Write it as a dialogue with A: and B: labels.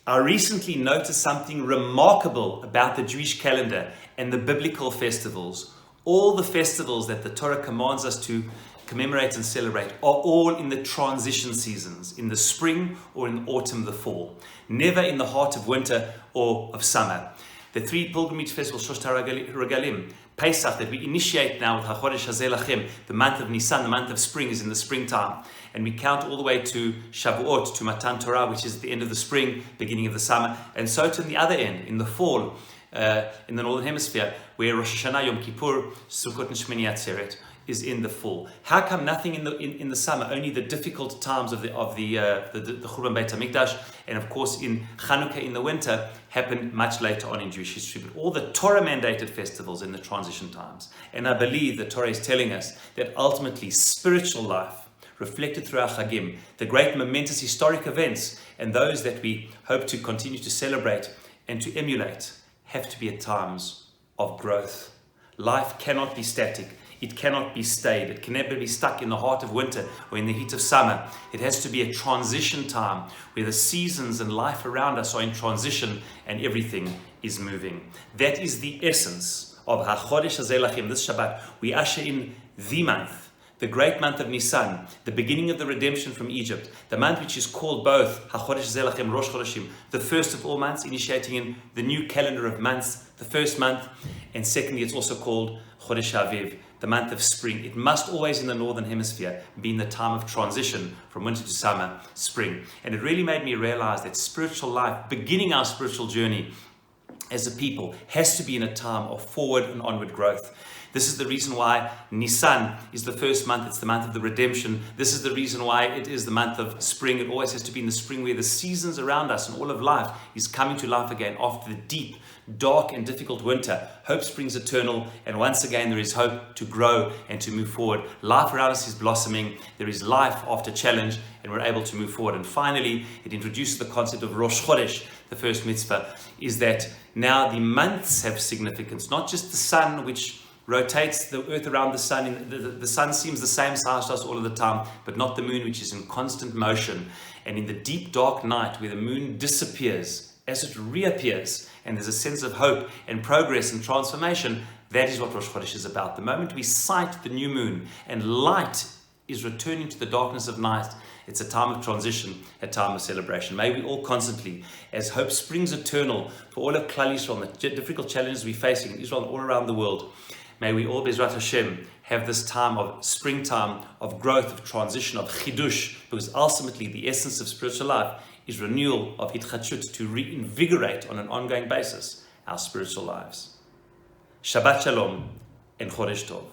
A: I recently noticed something remarkable about the Jewish calendar and the biblical festivals. All the festivals that the Torah commands us to commemorate and celebrate are all in the transition seasons, in the spring or in the autumn, the fall. Never in the heart of winter or of summer. The three pilgrimage festivals, Shosh Regalim, Pesach, that we initiate now with HaChodesh, hazeh, lachem, the month of Nissan, the month of spring, is in the springtime. And we count all the way to Shavuot, to Matan Torah, which is at the end of the spring, beginning of the summer. And so to the other end, in the fall, in the northern hemisphere, where Rosh Hashanah, Yom Kippur, Sukkot, and Shmini Atzeret is in the fall. How come nothing in the summer? Only the difficult times of the Churban Beit HaMikdash, and of course in Chanukah in the winter, happen much later on in Jewish history. But all the Torah mandated festivals in the transition times. And I believe the Torah is telling us that ultimately spiritual life, reflected through our chagim, the great momentous historic events, and those that we hope to continue to celebrate and to emulate, have to be at times of growth. Life cannot be static. It cannot be stayed. It can never be stuck in the heart of winter or in the heat of summer. It has to be a transition time where the seasons and life around us are in transition and everything is moving. That is the essence of HaChodesh, hazeh, lachem. This Shabbat, we usher in the month, the great month of Nissan, the beginning of the redemption from Egypt, the month which is called both HaChodesh, hazeh, lachem, Rosh Chodeshim, the first of all months, initiating in the new calendar of months, the first month, and secondly, it's also called Chodesh Aviv, the month of spring. It must always in the northern hemisphere be in the time of transition from winter to summer, spring. And it really made me realize that spiritual life, beginning our spiritual journey as a people, has to be in a time of forward and onward growth. This is the reason why Nissan is the first month. It's the month of the redemption. This is the reason why it is the month of spring. It always has to be in the spring where the seasons around us and all of life is coming to life again after the deep, dark and difficult winter. Hope springs eternal, and once again there is hope to grow and to move forward. Life around us is blossoming. There is life after challenge, and we're able to move forward. And finally, it introduces the concept of Rosh Chodesh. The first mitzvah is that now the months have significance, not just the sun, which rotates the earth around the sun. The sun seems the same size to us all of the time, but not the moon, which is in constant motion. And in the deep dark night where the moon disappears, as it reappears, and there's a sense of hope and progress and transformation, that is what Rosh Chodesh is about. The moment we sight the new moon and light is returning to the darkness of night, it's a time of transition, a time of celebration. May we all constantly, as hope springs eternal for all of Klal Yisrael and the difficult challenges we're facing in Israel and all around the world, may we all, Bezrat Hashem, have this time of springtime, of growth, of transition, of chidush, because ultimately the essence of spiritual life is renewal of hitchachut, to reinvigorate on an ongoing basis our spiritual lives. Shabbat Shalom and Chodesh Tov.